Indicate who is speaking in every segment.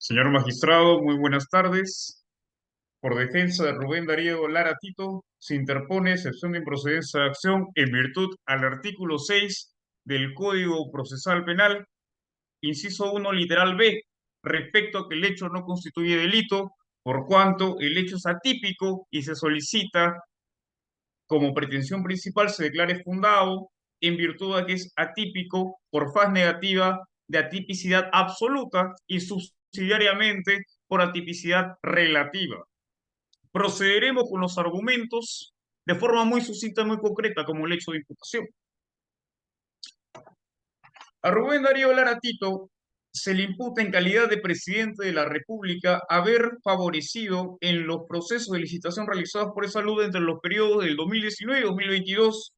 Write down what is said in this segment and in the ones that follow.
Speaker 1: Señor magistrado, muy buenas tardes. Por defensa de Rubén Darío Lara Tito, se interpone excepción de improcedencia de acción en virtud al artículo 6 del Código Procesal Penal, inciso 1, literal B, respecto a que el hecho no constituye delito, por cuanto el hecho es atípico y se solicita como pretensión principal se declare fundado en virtud de que es atípico por faz negativa de atipicidad absoluta y subsidiariamente por atipicidad relativa. Procederemos con los argumentos de forma muy sucinta y muy concreta como el hecho de imputación. A Rubén Darío Lara Tito se le imputa en calidad de presidente de la República haber favorecido en los procesos de licitación realizados por esa luz entre los periodos del 2019 y 2022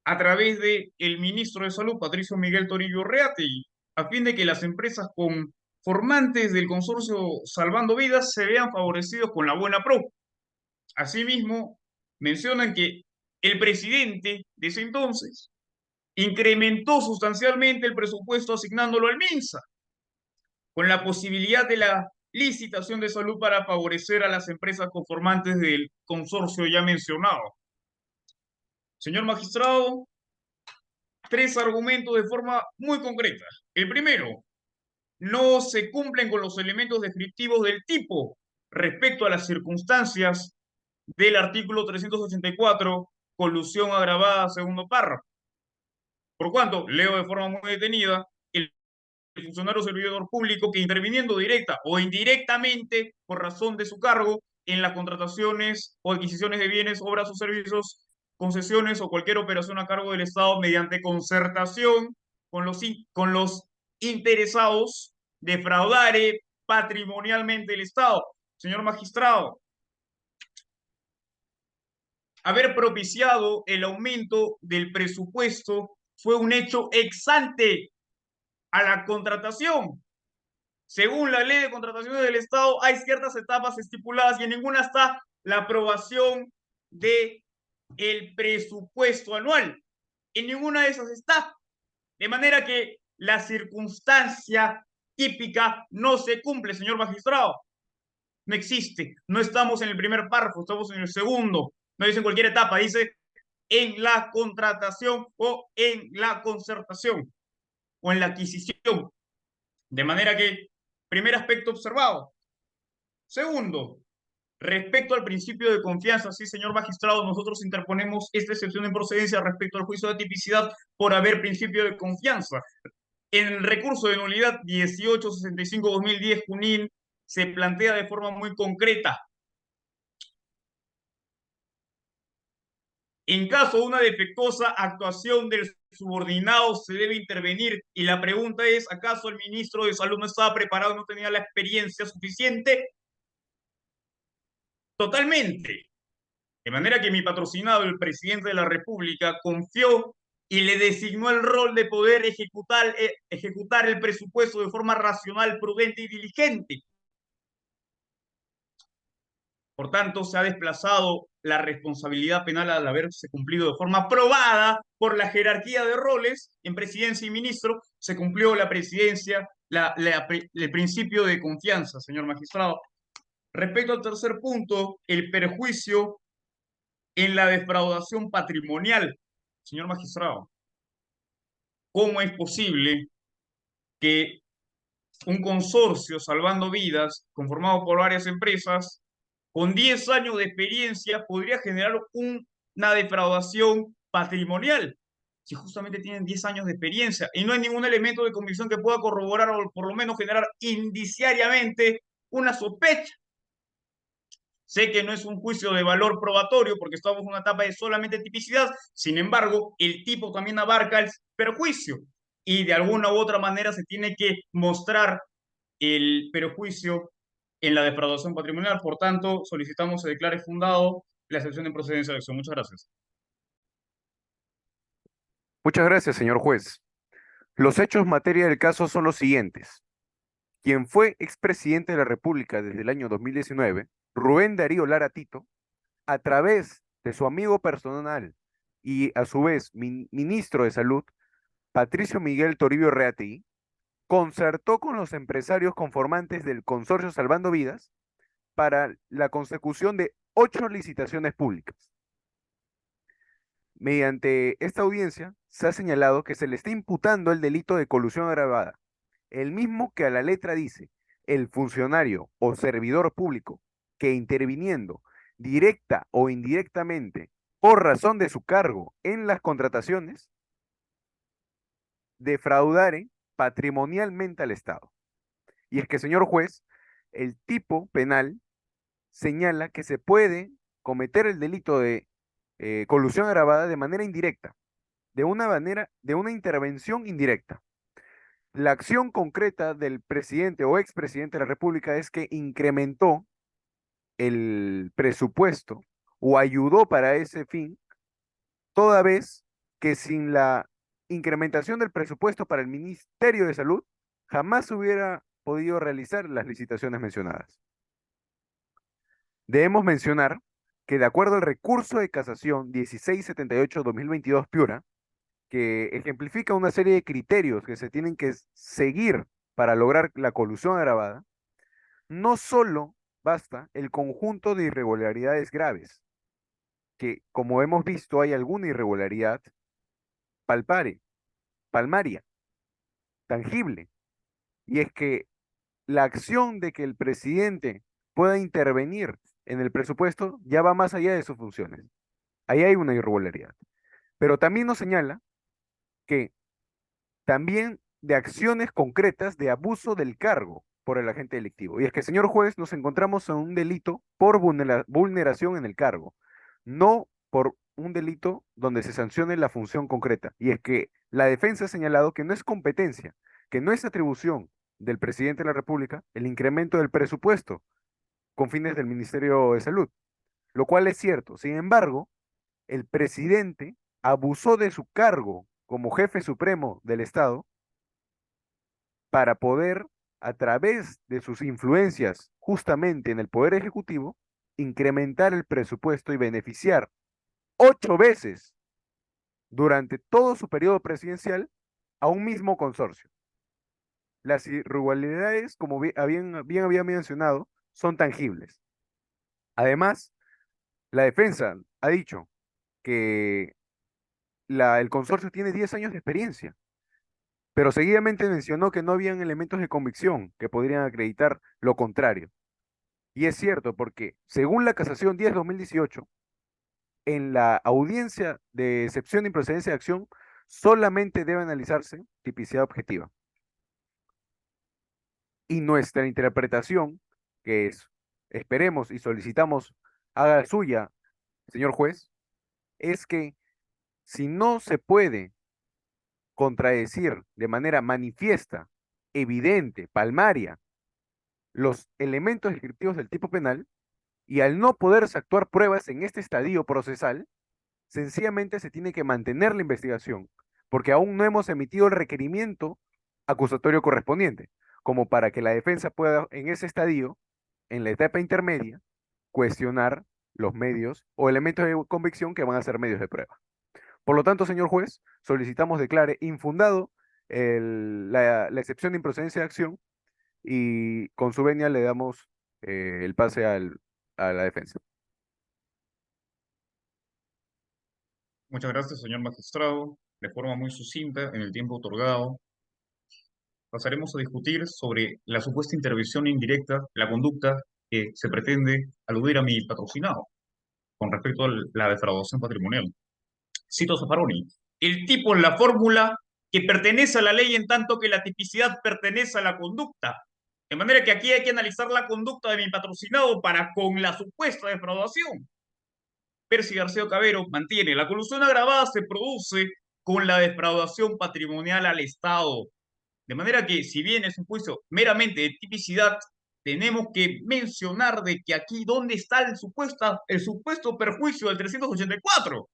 Speaker 1: a través de el ministro de Salud, Patricio Miguel Torillo Reategui, a fin de que las empresas conformantes del consorcio Salvando Vidas se vean favorecidos con la buena pro. Asimismo, mencionan que el presidente de ese entonces incrementó sustancialmente el presupuesto asignándolo al MINSA, con la posibilidad de la licitación de salud para favorecer a las empresas conformantes del consorcio ya mencionado. Señor magistrado, tres argumentos de forma muy concreta. El primero, no se cumplen con los elementos descriptivos del tipo respecto a las circunstancias del artículo 384, colusión agravada, segundo párrafo. Por cuanto, leo de forma muy detenida, el funcionario servidor público que interviniendo directa o indirectamente por razón de su cargo en las contrataciones o adquisiciones de bienes, obras o servicios, concesiones o cualquier operación a cargo del Estado mediante concertación con los interesados defraudare patrimonialmente el Estado. Señor magistrado, haber propiciado el aumento del presupuesto fue un hecho ex ante a la contratación. Según la ley de contrataciones del Estado, hay ciertas etapas estipuladas y en ninguna está la aprobación de el presupuesto anual. En ninguna de esas está. De manera que la circunstancia típica no se cumple, señor magistrado. No existe. No estamos en el primer párrafo, estamos en el segundo. No dice en cualquier etapa, dice en la contratación o en la concertación o en la adquisición. De manera que, primer aspecto observado. Segundo, respecto al principio de confianza, sí, señor magistrado, nosotros interponemos esta excepción de procedencia respecto al juicio de tipicidad por haber principio de confianza. En el recurso de nulidad 1865-2010, Junín, se plantea de forma muy concreta. En caso de una defectuosa actuación del subordinado, se debe intervenir. Y la pregunta es, ¿acaso el ministro de Salud no estaba preparado, no tenía la experiencia suficiente? Totalmente. De manera que mi patrocinado, el presidente de la República, confió y le designó el rol de poder ejecutar el presupuesto de forma racional, prudente y diligente. Por tanto, se ha desplazado la responsabilidad penal al haberse cumplido de forma probada por la jerarquía de roles en presidencia y ministro. Se cumplió la presidencia, el principio de confianza, señor magistrado. Respecto al tercer punto, el perjuicio en la defraudación patrimonial. Señor magistrado, ¿cómo es posible que un consorcio salvando vidas, conformado por varias empresas, con 10 años de experiencia, podría generar una defraudación patrimonial? Si justamente tienen 10 años de experiencia y no hay ningún elemento de convicción que pueda corroborar o por lo menos generar indiciariamente una sospecha. Sé que no es un juicio de valor probatorio porque estamos en una etapa de solamente tipicidad, sin embargo, el tipo también abarca el perjuicio y de alguna u otra manera se tiene que mostrar el perjuicio en la defraudación patrimonial. Por tanto, solicitamos se declare fundado la excepción de procedencia de acción. Muchas gracias.
Speaker 2: Muchas gracias, señor juez. Los hechos en materia del caso son los siguientes. Quien fue expresidente de la República desde el año 2019, Rubén Darío Lara Tito, a través de su amigo personal y a su vez ministro de Salud, Patricio Miguel Toribio Reategui, concertó con los empresarios conformantes del consorcio Salvando Vidas para la consecución de 8 licitaciones públicas. Mediante esta audiencia se ha señalado que se le está imputando el delito de colusión agravada, el mismo que a la letra dice, el funcionario o servidor público que interviniendo directa o indirectamente por razón de su cargo en las contrataciones, defraudare patrimonialmente al Estado. Y es que, señor juez, el tipo penal señala que se puede cometer el delito de colusión agravada de manera indirecta, de una intervención indirecta. La acción concreta del presidente o expresidente de la República es que incrementó el presupuesto o ayudó para ese fin, toda vez que sin la incrementación del presupuesto para el Ministerio de Salud, jamás hubiera podido realizar las licitaciones mencionadas. Debemos mencionar que de acuerdo al recurso de casación 1678-2022 Piura, que ejemplifica una serie de criterios que se tienen que seguir para lograr la colusión agravada, no solo basta el conjunto de irregularidades graves, que como hemos visto hay alguna irregularidad palpare, palmaria, tangible, y es que la acción de que el presidente pueda intervenir en el presupuesto ya va más allá de sus funciones. Ahí hay una irregularidad. Pero también nos señala que también de acciones concretas de abuso del cargo por el agente delictivo. Y es que, señor juez, nos encontramos en un delito por vulneración en el cargo, no por un delito donde se sancione la función concreta. Y es que la defensa ha señalado que no es competencia, que no es atribución del presidente de la República el incremento del presupuesto con fines del Ministerio de Salud, lo cual es cierto. Sin embargo, el presidente abusó de su cargo como jefe supremo del Estado para poder, a través de sus influencias justamente en el Poder Ejecutivo, incrementar el presupuesto y beneficiar 8 veces durante todo su periodo presidencial a un mismo consorcio. Las irregularidades, como bien había mencionado, son tangibles. Además, la defensa ha dicho que el consorcio tiene 10 años de experiencia, pero seguidamente mencionó que no habían elementos de convicción que podrían acreditar lo contrario. Y es cierto, porque según la casación 10-2018, en la audiencia de excepción de improcedencia de acción, solamente debe analizarse tipicidad objetiva. Y nuestra interpretación, que es, esperemos y solicitamos haga suya, señor juez, es que si no se puede contradecir de manera manifiesta, evidente, palmaria, los elementos descriptivos del tipo penal, y al no poderse actuar pruebas en este estadio procesal, sencillamente se tiene que mantener la investigación, porque aún no hemos emitido el requerimiento acusatorio correspondiente, como para que la defensa pueda en ese estadio, en la etapa intermedia, cuestionar los medios o elementos de convicción que van a ser medios de prueba. Por lo tanto, señor juez, solicitamos declare infundado la excepción de improcedencia de acción y con su venia le damos el pase a la defensa.
Speaker 1: Muchas gracias, señor magistrado. De forma muy sucinta, en el tiempo otorgado, pasaremos a discutir sobre la supuesta intervención indirecta, la conducta que se pretende aludir a mi patrocinado con respecto a la defraudación patrimonial. Cito Zaffaroni: el tipo en la fórmula que pertenece a la ley en tanto que la tipicidad pertenece a la conducta. De manera que aquí hay que analizar la conducta de mi patrocinado para con la supuesta defraudación. Percy García Cabero mantiene: la colusión agravada se produce con la defraudación patrimonial al Estado. De manera que, si bien es un juicio meramente de tipicidad, tenemos que mencionar de que aquí, ¿dónde está el supuesto perjuicio del 384?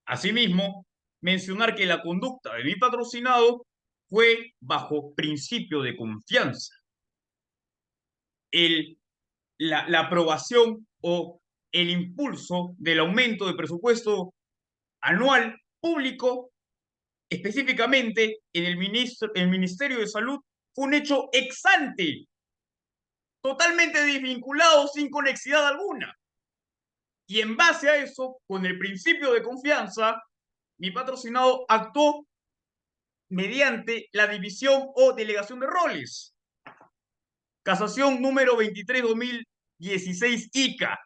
Speaker 1: Asimismo, mencionar que la conducta de mi patrocinado fue bajo principio de confianza. El, la aprobación o el impulso del aumento de presupuesto anual público específicamente en el Ministerio de Salud, fue un hecho ex ante, totalmente desvinculado, sin conexidad alguna. Y en base a eso, con el principio de confianza, mi patrocinado actuó mediante la división o delegación de roles. Casación número 23/2016 ICA.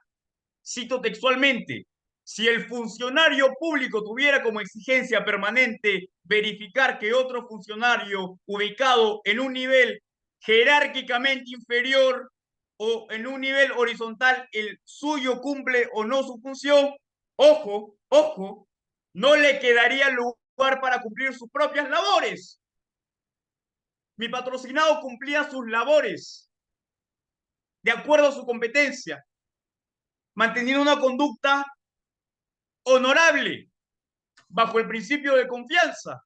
Speaker 1: Cito textualmente: si el funcionario público tuviera como exigencia permanente verificar que otro funcionario ubicado en un nivel jerárquicamente inferior o en un nivel horizontal el suyo cumple o no su función, ojo, ojo, no le quedaría lugar para cumplir sus propias labores. Mi patrocinado cumplía sus labores de acuerdo a su competencia, manteniendo una conducta honorable, bajo el principio de confianza,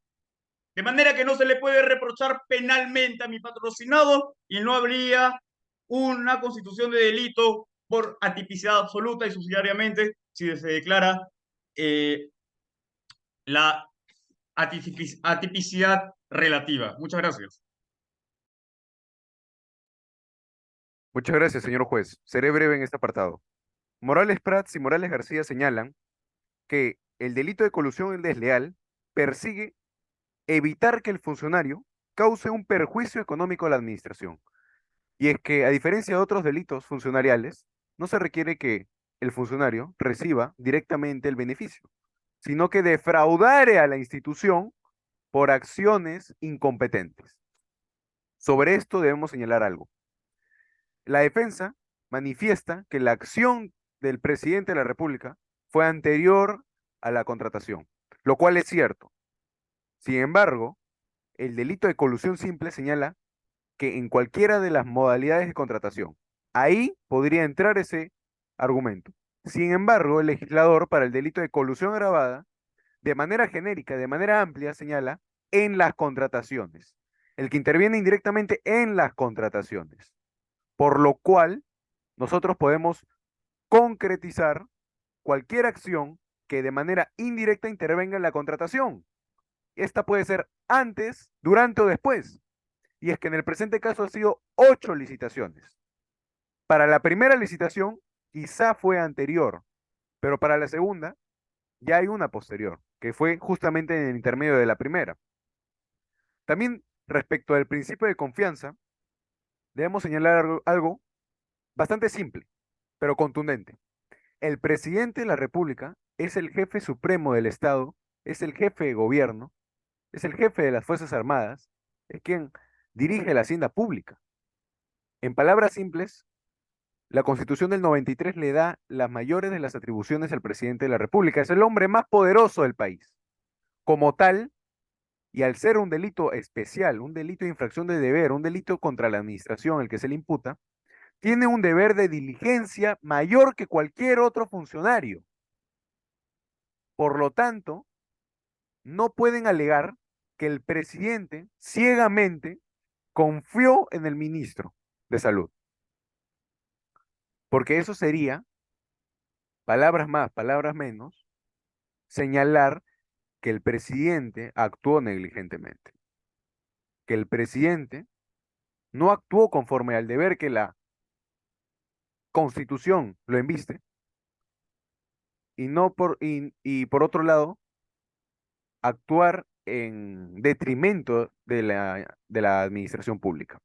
Speaker 1: de manera que no se le puede reprochar penalmente a mi patrocinado y no habría una constitución de delito por atipicidad absoluta y subsidiariamente si se declara la atipicidad relativa. Muchas gracias.
Speaker 2: Muchas gracias, señor juez. Seré breve en este apartado. Morales Prats y Morales García señalan que el delito de colusión desleal persigue evitar que el funcionario cause un perjuicio económico a la administración. Y es que, a diferencia de otros delitos funcionariales, no se requiere que el funcionario reciba directamente el beneficio, sino que defraudare a la institución por acciones incompetentes. Sobre esto debemos señalar algo. La defensa manifiesta que la acción del presidente de la República fue anterior a la contratación, lo cual es cierto. Sin embargo, el delito de colusión simple señala que en cualquiera de las modalidades de contratación, ahí podría entrar ese argumento. Sin embargo, el legislador para el delito de colusión agravada, de manera genérica, de manera amplia, señala en las contrataciones, el que interviene indirectamente en las contrataciones, por lo cual nosotros podemos concretizar cualquier acción que de manera indirecta intervenga en la contratación. Esta puede ser antes, durante o después. Y es que en el presente caso ha sido 8 licitaciones. Para la primera licitación quizá fue anterior, pero para la segunda ya hay una posterior, que fue justamente en el intermedio de la primera. También respecto al principio de confianza, debemos señalar algo bastante simple, pero contundente. El presidente de la República es el jefe supremo del Estado, es el jefe de gobierno, es el jefe de las Fuerzas Armadas, es quien dirige la hacienda pública. En palabras simples, la Constitución del 93 le da las mayores de las atribuciones al presidente de la República. Es el hombre más poderoso del país. Como tal, y al ser un delito especial, un delito de infracción de deber, un delito contra la administración, el que se le imputa, tiene un deber de diligencia mayor que cualquier otro funcionario. Por lo tanto, no pueden alegar que el presidente ciegamente confió en el ministro de Salud, porque eso sería, palabras más, palabras menos, señalar que el presidente actuó negligentemente, que el presidente no actuó conforme al deber que la Constitución lo embiste, y no y por otro lado, actuar en detrimento de la administración pública.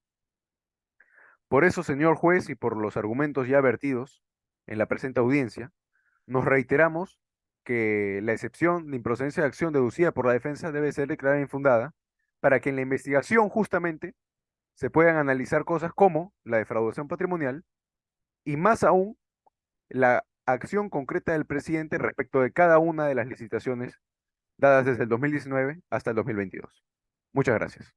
Speaker 2: Por eso, señor juez, y por los argumentos ya vertidos en la presente audiencia, nos reiteramos que la excepción de improcedencia de acción deducida por la defensa debe ser declarada infundada para que en la investigación justamente se puedan analizar cosas como la defraudación patrimonial y más aún la acción concreta del presidente respecto de cada una de las licitaciones dadas desde el 2019 hasta el 2022. Muchas gracias.